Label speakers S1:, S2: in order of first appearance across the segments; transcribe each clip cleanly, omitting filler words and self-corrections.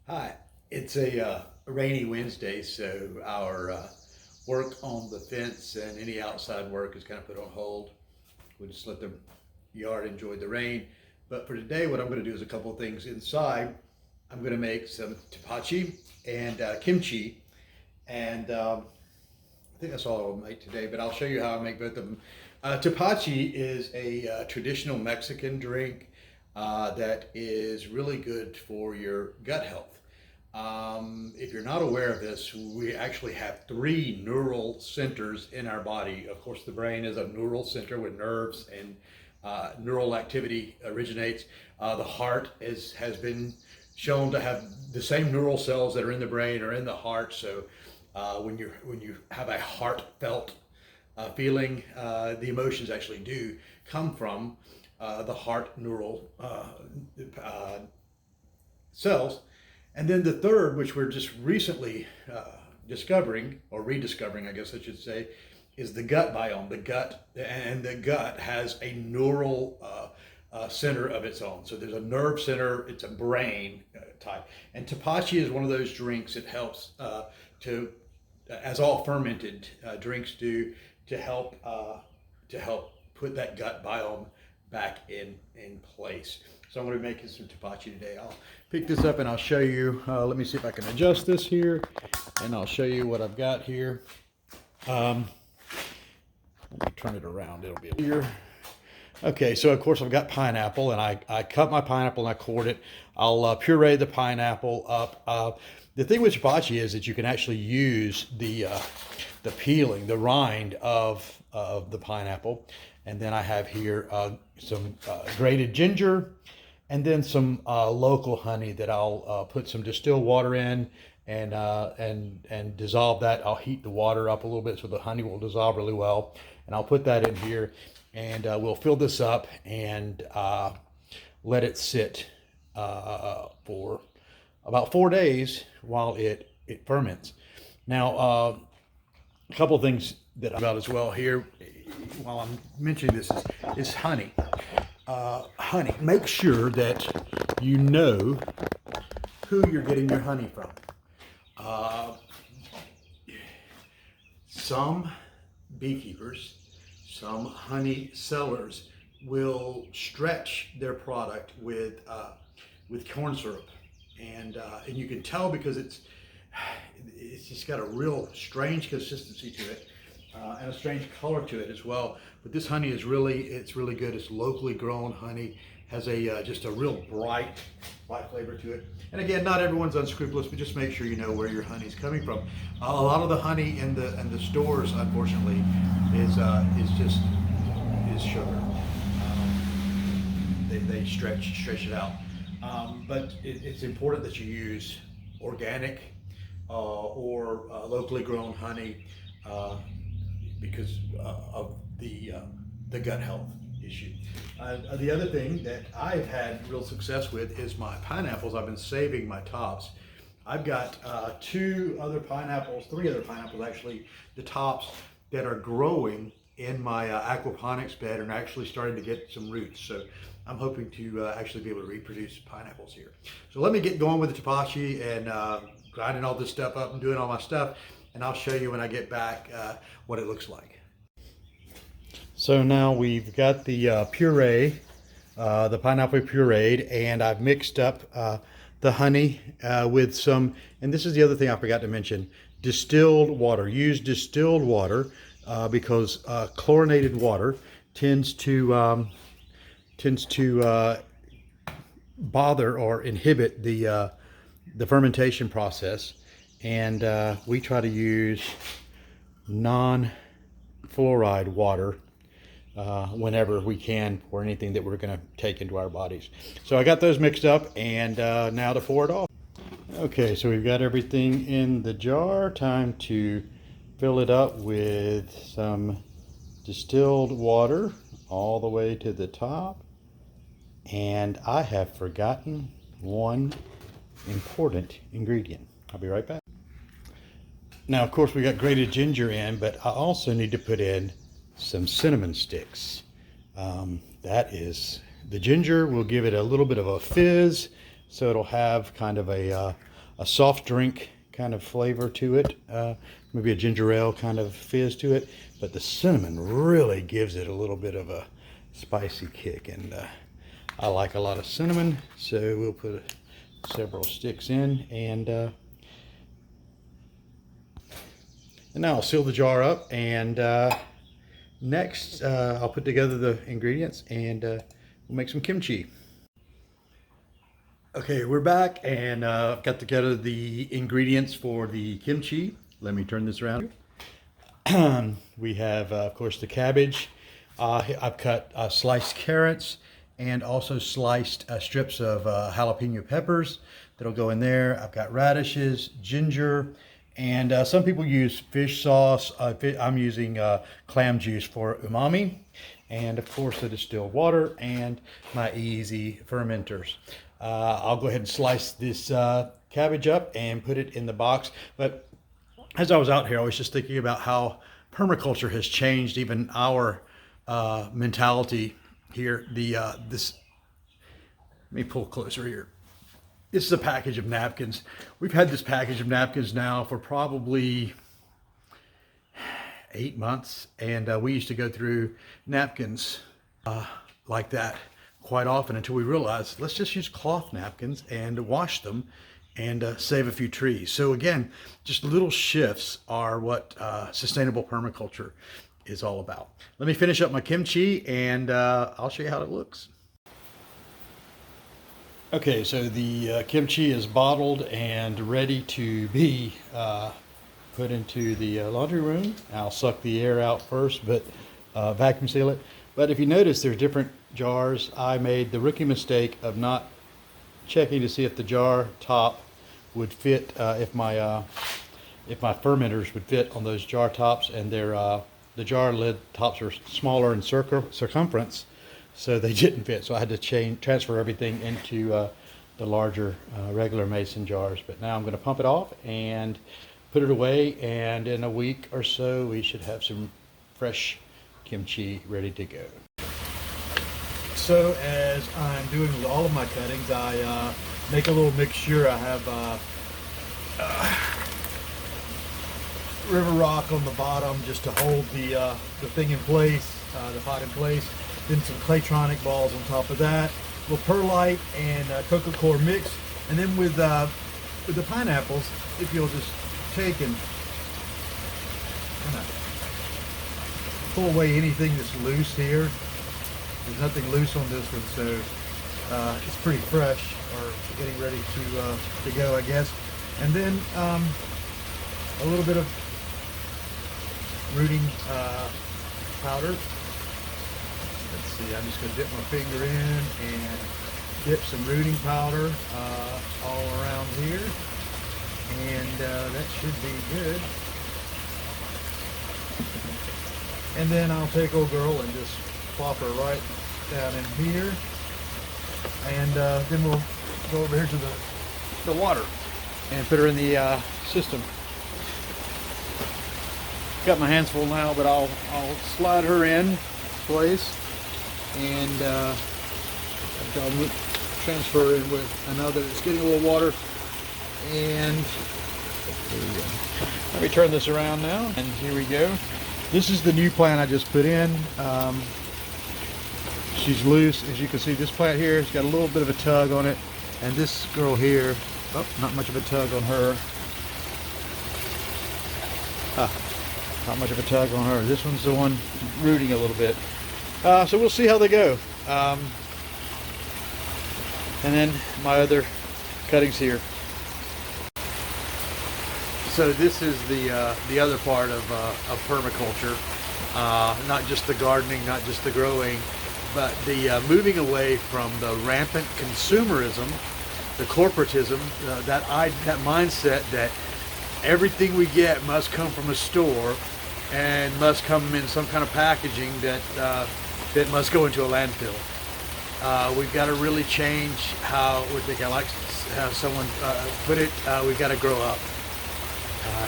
S1: Hi, it's a rainy Wednesday, so our work on the fence and any outside work is kind of put on hold. We'll just let the yard enjoy the rain. But for today, what I'm going to do is a couple of things inside. I'm going to make some tepache and kimchi, and I think that's all I'll make today, but I'll show you how I make both of them. Tepache is a traditional Mexican drink that is really good for your gut health. If you're not aware of this, we actually have three neural centers in our body. Of course, the brain is a neural center with nerves and neural activity originates. The heart has been shown to have the same neural cells that are in the brain or in the heart. So when you have a heartfelt feeling, the emotions actually do come from the heart neural cells. And then the third, which we're just recently discovering, or rediscovering, I guess I should say, is the gut biome. The gut has a neural center of its own. So there's a nerve center, it's a brain type. And Tepache is one of those drinks that helps as all fermented drinks do, to help put that gut biome back in place. So I'm going to be making some Tepache today. I'll pick this up and I'll show you. Let me see if I can adjust this here, and I'll show you what I've got here. Let me turn it around. It'll be here. Okay, so of course I've got pineapple, and I cut my pineapple and I cored it. I'll puree the pineapple up. The thing with Tepache is that you can actually use the peeling, the rind of the pineapple. And then I have here some grated ginger, and then some local honey that I'll put some distilled water in and dissolve that. I'll heat the water up a little bit so the honey will dissolve really well. And I'll put that in here, and we'll fill this up and let it sit for about 4 days while it ferments. Now, a couple of things that I'm about as well here while I'm mentioning this is honey. Honey. Make sure that you know who you're getting your honey from. Some beekeepers, some honey sellers will stretch their product with corn syrup, and you can tell because it's just got a real strange consistency to it, and a strange color to it as well. But this honey is really good. It's locally grown honey, has just a real bright flavor to it. And again, not everyone's unscrupulous, but just make sure you know where your honey's coming from. A lot of the honey in the stores, unfortunately, is sugar. They stretch it out. But it's important that you use organic or locally grown honey because of the gut health its The other thing that I've had real success with is my pineapples. I've been saving my tops. I've got three other pineapples actually, the tops that are growing in my aquaponics bed and actually starting to get some roots. So I'm hoping to actually be able to reproduce pineapples here. So let me get going with the Tepache and grinding all this stuff up and doing all my stuff, and I'll show you when I get back what it looks like. So now we've got the puree, the pineapple pureed, and I've mixed up the honey with some, and this is the other thing I forgot to mention, distilled water. Use distilled water because chlorinated water tends to bother or inhibit the fermentation process, and we try to use non-fluoride water whenever we can for anything that we're going to take into our bodies. So I got those mixed up, and now to pour it off. Okay, so we've got everything in the jar. Time to fill it up with some distilled water all the way to the top. And I have forgotten one important ingredient. I'll be right back. Now, of course, we got grated ginger in, but I also need to put in some cinnamon sticks. The ginger will give it a little bit of a fizz, so it'll have kind of a a soft drink kind of flavor to it, maybe a ginger ale kind of fizz to it, but the cinnamon really gives it a little bit of a spicy kick, and I like a lot of cinnamon, so we'll put several sticks in, and now I'll seal the jar up, and next I'll put together the ingredients, and we'll make some kimchi. Okay, we're back, and I've got together the ingredients for the kimchi. Let me turn this around. We have, of course, the cabbage. I've cut sliced carrots and also sliced strips of jalapeno peppers that'll go in there. I've got radishes, ginger, and some people use fish sauce. I'm using clam juice for umami, and of course the distilled water and my easy fermenters. I'll go ahead and slice this cabbage up and put it in the box. But as I was out here, I was just thinking about how permaculture has changed even our mentality here. Let me pull closer here. This is a package of napkins. We've had this package of napkins now for probably 8 months, and we used to go through napkins like that quite often until we realized, let's just use cloth napkins and wash them and save a few trees. So again, just little shifts are what sustainable permaculture is all about. Let me finish up my kimchi, and I'll show you how it looks. Okay, so the kimchi is bottled and ready to be put into the laundry room. I'll suck the air out first, but vacuum seal it. But if you notice, there's different jars. I made the rookie mistake of not checking to see if the jar top would fit, if my fermenters would fit on those jar tops, and the jar lid tops are smaller in circumference, so they didn't fit. So I had to transfer everything into the larger regular mason jars. But now I'm going to pump it off and put it away, and in a week or so we should have some fresh kimchi ready to go. So as I'm doing with all of my cuttings, I make a little mixture. I have river rock on the bottom just to hold the thing in place, the pot in place. Then some claytronic balls on top of that, a little perlite and cocoa core mix. And then with the pineapples, if you'll just take and kind of pull away anything that's loose here. There's nothing loose on this one, so it's pretty fresh, or getting ready to go, I guess. And then a little bit of rooting powder. Let's see, I'm just going to dip my finger in and dip some rooting powder all around here, and that should be good. And then I'll take old girl and just plop her right down in here, and then we'll go over here to the water and put her in the system. Got my hands full now, but I'll slide her in place, and I'll transfer in with another. It's getting a little water, and let me turn this around now, and here we go. This is the new plant I just put in. She's loose, as you can see. This plant here has got a little bit of a tug on it, and this girl here, oh, not much of a tug on her. Not much of a tug on her. This one's the one rooting a little bit. So we'll see how they go. And then my other cuttings here. So this is the other part of permaculture. Not just the gardening, not just the growing, but the moving away from the rampant consumerism, the corporatism, that mindset that everything we get must come from a store and must come in some kind of packaging that must go into a landfill. We've got to really change how we think. I like how someone put it. We've got to grow up.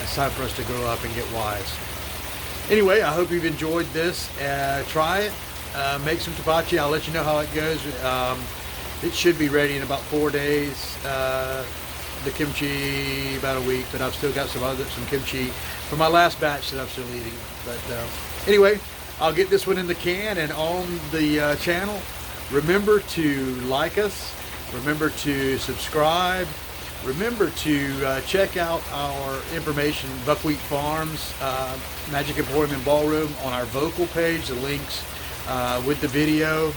S1: It's time for us to grow up and get wise. Anyway, I hope you've enjoyed this. Try it. Make some tepache. I'll let you know how it goes. It should be ready in about 4 days. the kimchi about a week, but I've still got some kimchi from my last batch that I'm still eating. But anyway, I'll get this one in the can and on the channel. Remember to like us. Remember to subscribe. Remember to check out our information, Buckwheat Farms, Magic Emporium and Ballroom, on our vocal page. The links with the video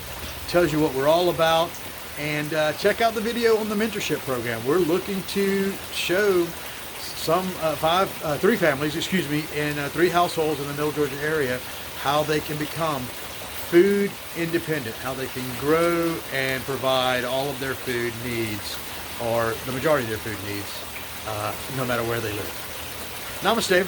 S1: tells you what we're all about. And check out the video on the mentorship program. We're looking to show some 3 families, in 3 households in the Middle Georgia area how they can become food independent, how they can grow and provide all of their food needs, or the majority of their food needs, no matter where they live. Namaste.